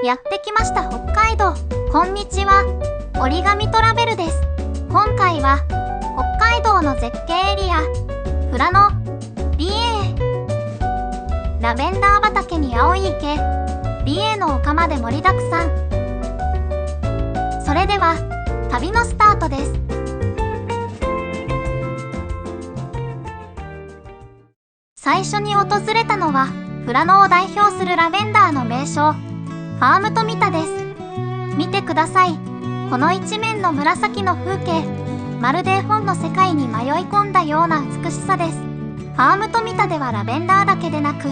やってきました北海道。こんにちは。折り紙トラベルです。今回は北海道の絶景エリア富良野美瑛、ラベンダー畑に青い池、美瑛の丘まで盛りだくさん。それでは旅のスタートです。最初に訪れたのは富良野を代表するラベンダーの名所ファーム富田です。見てください。この一面の紫の風景、まるで絵本の世界に迷い込んだような美しさです。ファーム富田ではラベンダーだけでなく、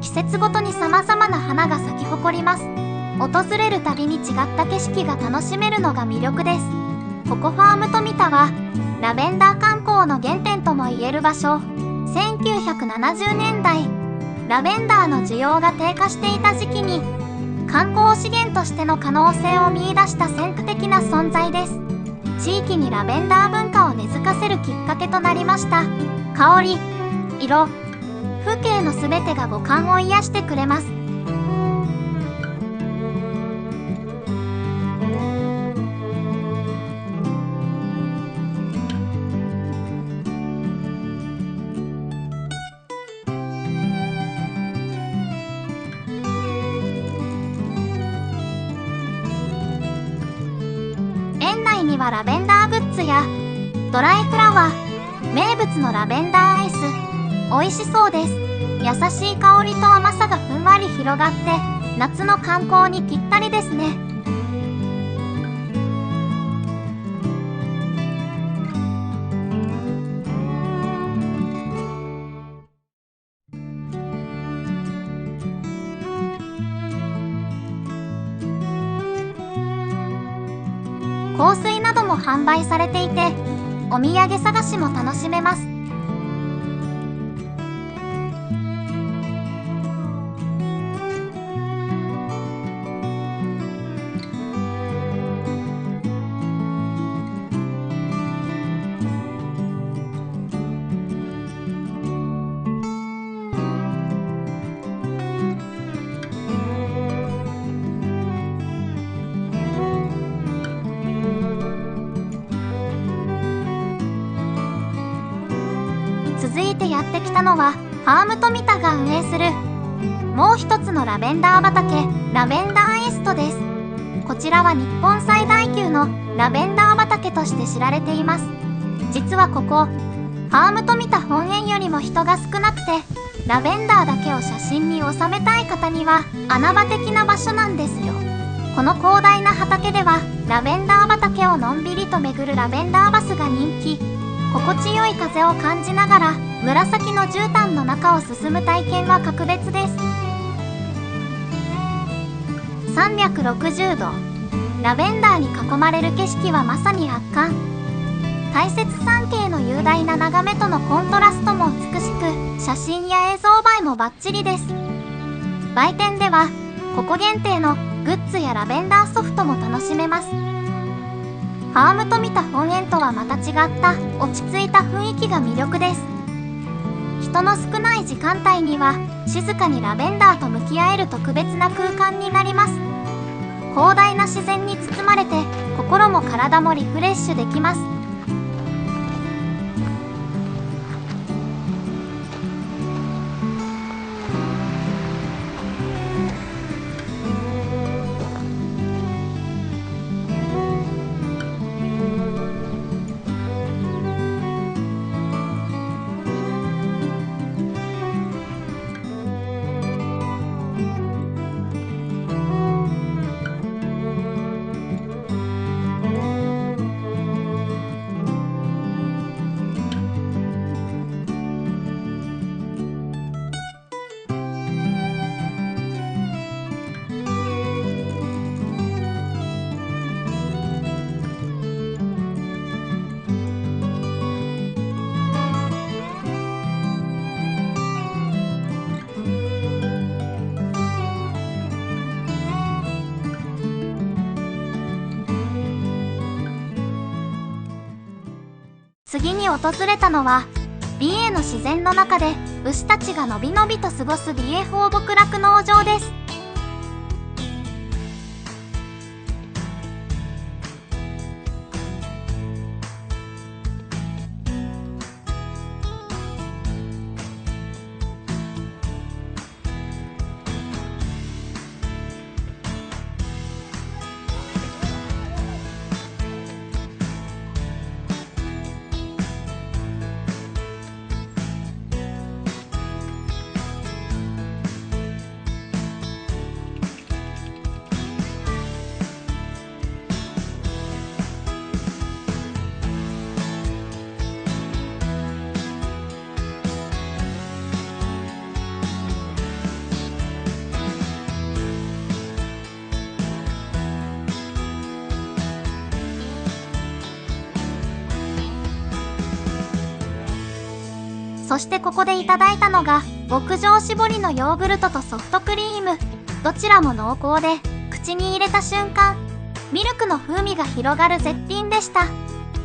季節ごとに様々な花が咲き誇ります。訪れるたびに違った景色が楽しめるのが魅力です。ここファーム富田はラベンダー観光の原点ともいえる場所。1970年代、ラベンダーの需要が低下していた時期に観光資源としての可能性を見出した先駆的な存在です。地域にラベンダー文化を根付かせるきっかけとなりました。香り、色、風景のすべてが五感を癒してくれます。園内にはラベンダーグッズやドライフラワー、名物のラベンダーアイス、美味しそうです。優しい香りと甘さがふんわり広がって夏の観光にぴったりですね。香水なども販売されていて、お土産探しも楽しめます。続いてやってきたのはファーム富田が運営するもう一つのラベンダー畑、ラベンダーエストです。こちらは日本最大級のラベンダー畑として知られています。実はここファーム富田本園よりも人が少なくて、ラベンダーだけを写真に収めたい方には穴場的な場所なんですよ。この広大な畑ではラベンダー畑をのんびりと巡るラベンダーバスが人気。心地よい風を感じながら紫の絨毯の中を進む体験は格別です。360度ラベンダーに囲まれる景色はまさに圧巻。大雪山系の雄大な眺めとのコントラストも美しく、写真や映像映えもバッチリです。売店ではここ限定のグッズやラベンダーソフトも楽しめます。ファーム富田本園とはまた違った落ち着いた雰囲気が魅力です。人の少ない時間帯には静かにラベンダーと向き合える特別な空間になります。広大な自然に包まれて心も体もリフレッシュできます。次に訪れたのは美瑛の自然の中で牛たちがのびのびと過ごす美瑛放牧酪農場です。そしてここでいただいたのが牧場搾りのヨーグルトとソフトクリーム。どちらも濃厚で口に入れた瞬間ミルクの風味が広がる絶品でした。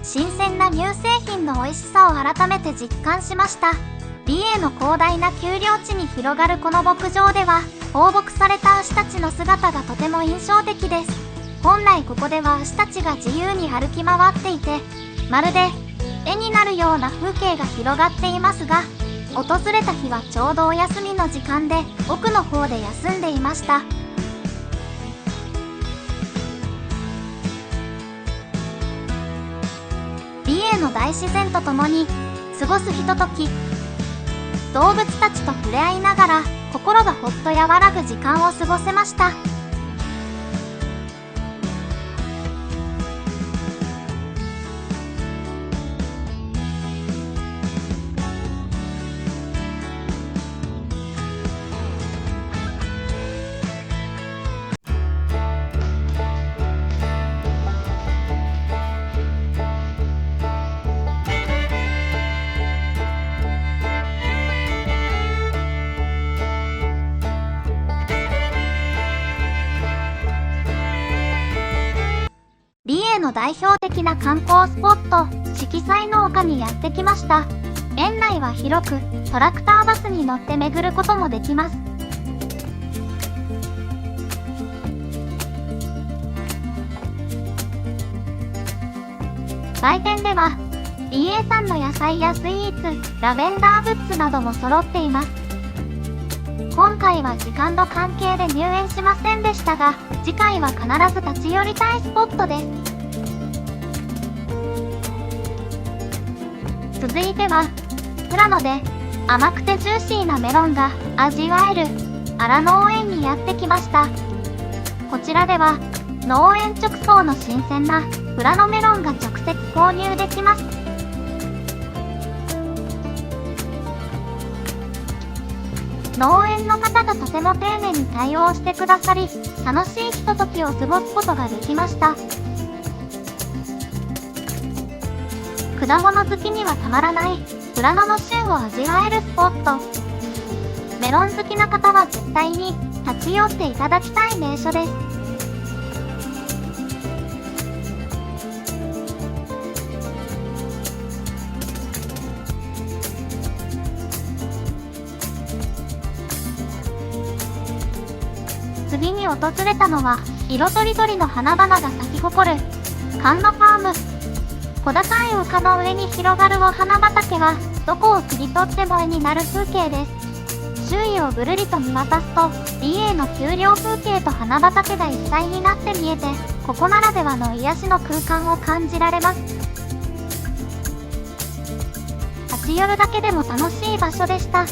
新鮮な乳製品の美味しさを改めて実感しました。美瑛の広大な丘陵地に広がるこの牧場では放牧された牛たちの姿がとても印象的です。本来ここでは牛たちが自由に歩き回っていてまるで絵になるような風景が広がっていますが、訪れた日はちょうどお休みの時間で奥の方で休んでいました。美瑛の大自然とともに過ごすひととき、動物たちと触れ合いながら心がほっと和らぐ時間を過ごせました。美瑛の代表的な観光スポット、色彩の丘にやってきました。園内は広く、トラクターバスに乗って巡ることもできます。売店では、美瑛産の野菜やスイーツ、ラベンダーグッズなども揃っています。今回は時間の関係で入園しませんでしたが、次回は必ず立ち寄りたいスポットです。続いては、富良野で甘くてジューシーなメロンが味わえる荒農園にやってきました。こちらでは農園直送の新鮮な富良野メロンが直接購入できます。農園の方がとても丁寧に対応してくださり、楽しいひとときを過ごすことができました。果物好きにはたまらない富良野の旬を味わえるスポット。メロン好きな方は絶対に立ち寄っていただきたい名所です。次に訪れたのは色とりどりの花々が咲き誇る菅野ファーム。小高い丘の上に広がるお花畑はどこを切り取っても絵になる風景です。周囲をぐるりと見渡すと美瑛の丘陵風景と花畑が一体になって見えて、ここならではの癒しの空間を感じられます。立ち寄るだけでも楽しい場所でした。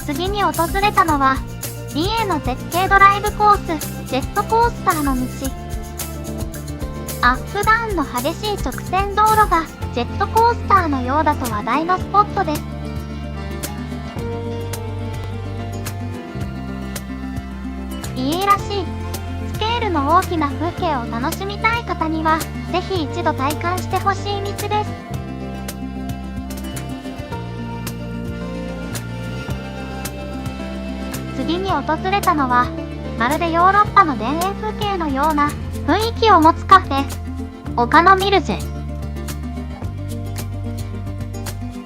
次に訪れたのは美瑛の絶景ドライブコース、ジェットコースターの道。アップダウンの激しい直線道路がジェットコースターのようだと話題のスポットです。美瑛らしいスケールの大きな風景を楽しみたい方にはぜひ一度体感してほしい道です。次に訪れたのはまるでヨーロッパの田園風景のような雰囲気を持つカフェ、丘のミルジェ。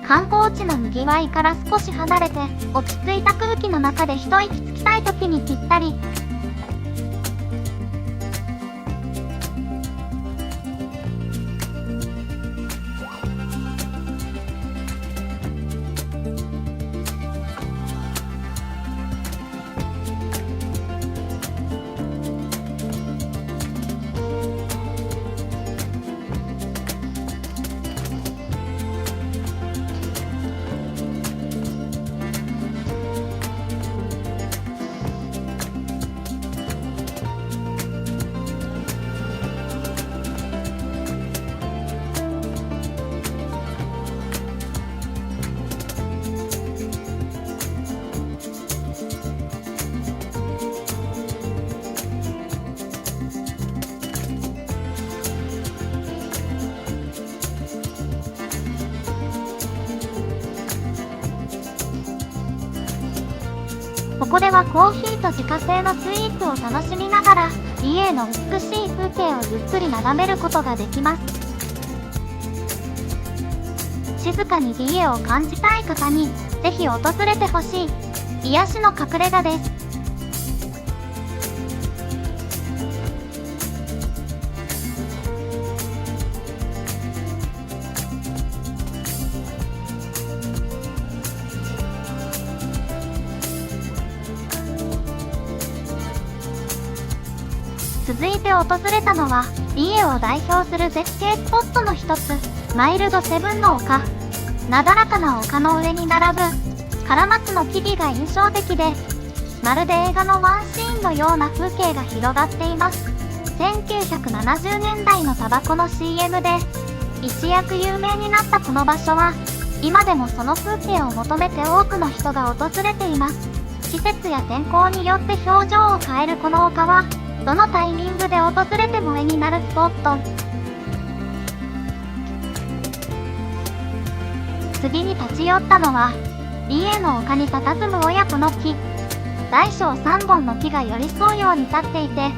観光地のにぎわいから少し離れて落ち着いた空気の中で一息つきたい時にぴったり。こではコーヒーと自家製のスイーツを楽しみながら、家の美しい風景をゆっくり眺めることができます。静かに家を感じたい方に、ぜひ訪れてほしい、癒しの隠れ家です。続いて訪れたのは、家を代表する絶景スポットの一つ、マイルドセブンの丘。なだらかな丘の上に並ぶ、カラマツの木々が印象的で、まるで映画のワンシーンのような風景が広がっています。1970年代のタバコの CM で、一躍有名になったこの場所は、今でもその風景を求めて多くの人が訪れています。季節や天候によって表情を変えるこの丘は、どのタイミングで訪れても絵になるスポット。次に立ち寄ったのは、家の丘に佇む親子の木。大小3本の木が寄り添うように立っていて、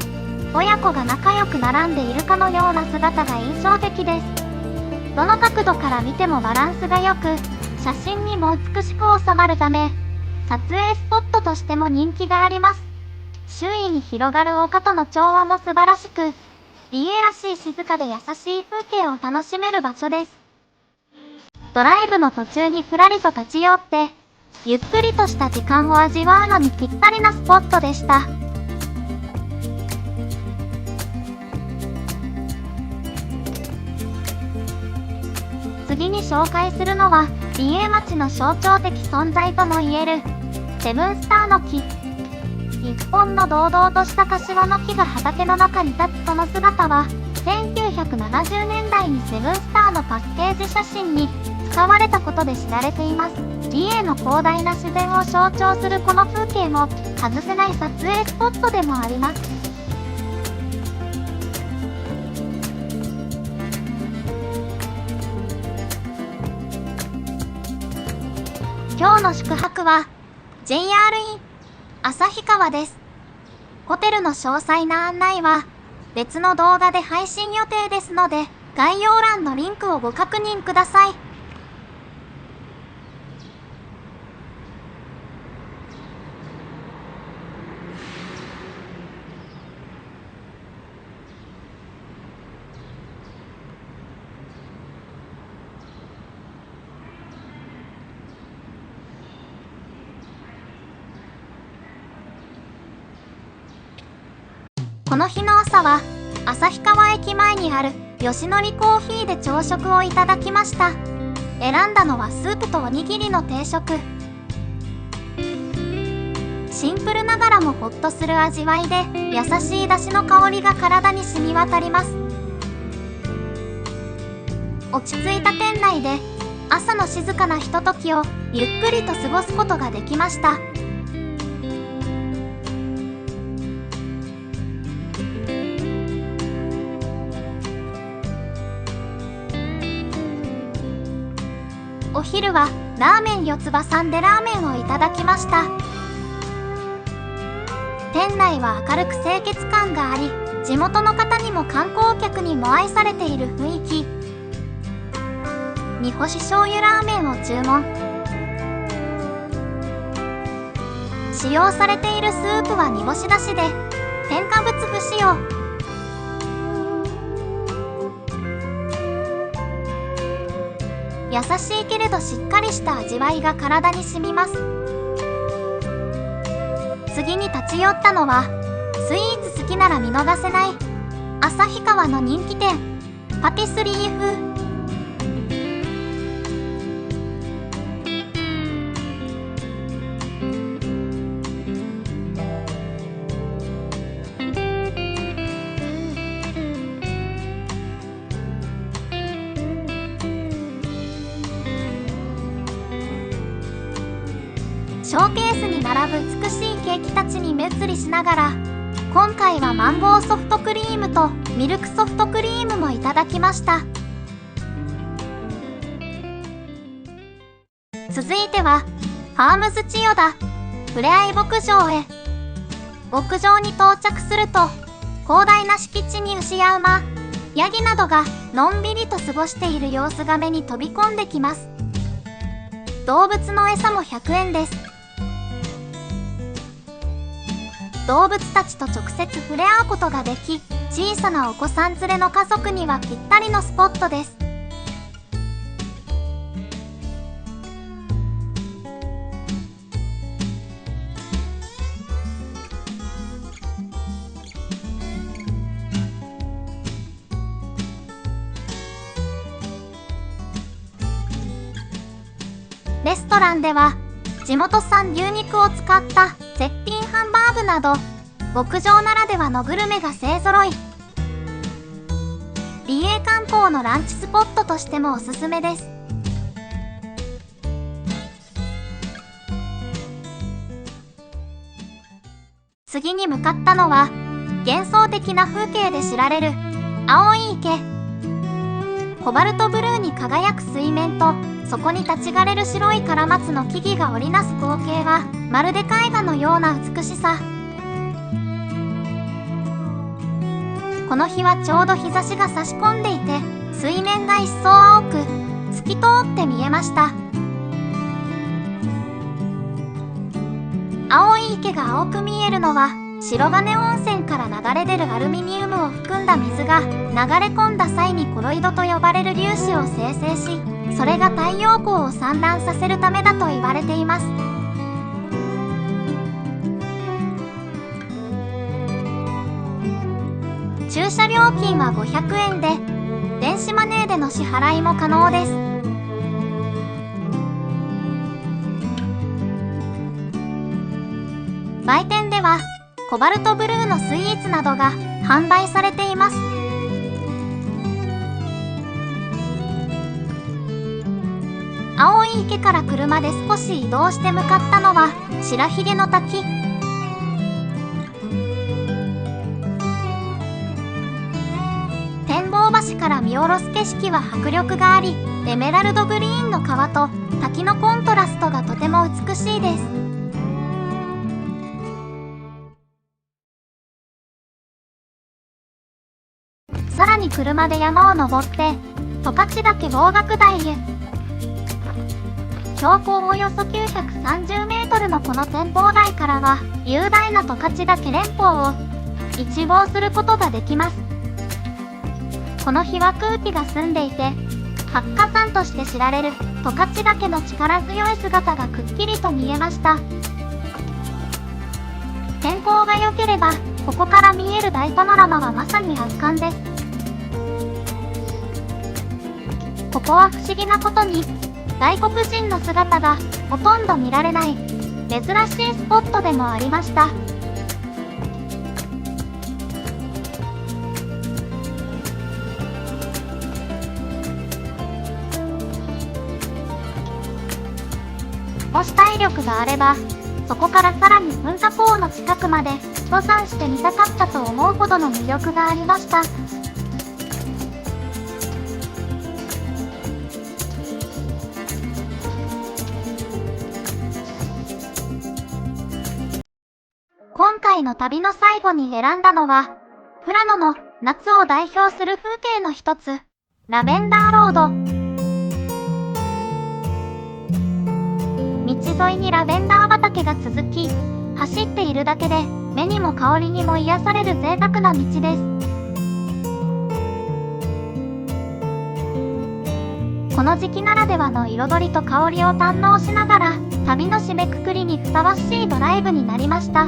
親子が仲良く並んでいるかのような姿が印象的です。どの角度から見てもバランスが良く、写真にも美しく収まるため、撮影スポットとしても人気があります。周囲に広がる丘との調和も素晴らしく、家らしい静かで優しい風景を楽しめる場所です。ドライブの途中にふらりと立ち寄って、ゆっくりとした時間を味わうのにぴったりなスポットでした。次に紹介するのは、家町の象徴的存在ともいえる、セブンスターの木。一本の堂々とした柏の木が畑の中に立つその姿は、1970年代にセブンスターのパッケージ写真に使われたことで知られています。家の広大な自然を象徴するこの風景も外せない撮影スポットでもあります。今日の宿泊は JR イン旭川です。ホテルの詳細な案内は別の動画で配信予定ですので、概要欄のリンクをご確認ください。この日の朝は、旭川駅前にある吉野里コーヒーで朝食をいただきました。選んだのはスープとおにぎりの定食。シンプルながらもホッとする味わいで、優しい出汁の香りが体に染み渡ります。落ち着いた店内で、朝の静かなひとときをゆっくりと過ごすことができました。お昼はラーメン四つ葉さんでラーメンをいただきました。店内は明るく清潔感があり、地元の方にも観光客にも愛されている雰囲気。煮干し醤油ラーメンを注文。使用されているスープは煮干しだしで、添加物不使用。優しいけれどしっかりした味わいが体に染みます。次に立ち寄ったのは、スイーツ好きなら見逃せない旭川の人気店、パティスリー風。ショーケースに並ぶ美しいケーキたちに目移りしながら、今回はマンゴーソフトクリームとミルクソフトクリームもいただきました。続いてはファームズ千代田。ふれあい牧場へ。牧場に到着すると、広大な敷地に牛や馬、ヤギなどがのんびりと過ごしている様子が目に飛び込んできます。動物の餌も100円です。動物たちと直接触れ合うことができ、小さなお子さん連れの家族にはぴったりのスポットです。レストランでは地元産牛肉を使った絶品ハンバーグなど牧場ならではのグルメが勢ぞろい。美瑛観光のランチスポットとしてもおすすめです。次に向かったのは幻想的な風景で知られる青い池。コバルトブルーに輝く水面とそこに立ち枯れる白いカラマツの木々が織りなす光景はまるで絵画のような美しさ。この日はちょうど日差しが差し込んでいて水面が一層青く透き通って見えました。青い池が青く見えるのは白金温泉から流れ出るアルミニウムを含んだ水が流れ込んだ際にコロイドと呼ばれる粒子を生成し、それが太陽光を散乱させるためだと言われています。駐車料金は500円で、電子マネーでの支払いも可能です。売店ではコバルトブルーのスイーツなどが販売されています。青い池から車で少し移動して向かったのは白ひげの滝。展望橋から見下ろす景色は迫力があり、エメラルドグリーンの川と滝のコントラストがとても美しいです。さらに車で山を登って十勝岳望岳台へ。標高およそ930メートルのこの展望台からは雄大な十勝岳連峰を一望することができます。この日は空気が澄んでいて活火山として知られる十勝岳の力強い姿がくっきりと見えました。天候が良ければここから見える大パノラマはまさに圧巻です。ここは不思議なことに外国人の姿がほとんど見られない珍しいスポットでもありました。もし体力があればそこからさらに噴火口の近くまで登山してみたかったと思うほどの魅力がありました。今回の旅の最後に選んだのは、富良野の夏を代表する風景の一つ、ラベンダーロード。道沿いにラベンダー畑が続き、走っているだけで目にも香りにも癒される贅沢な道です。この時期ならではの彩りと香りを堪能しながら、旅の締めくくりにふさわしいドライブになりました。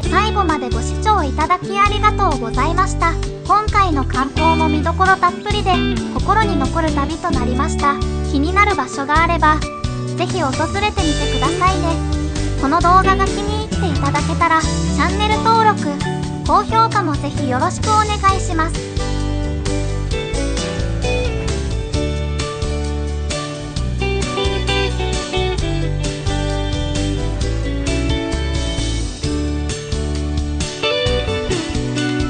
最後までご視聴をいただきありがとうございました。今回の観光も見どころたっぷりで心に残る旅となりました。気になる場所があればぜひ訪れてみてくださいね。この動画が気に入っていただけたらチャンネル登録、高評価もぜひよろしくお願いします。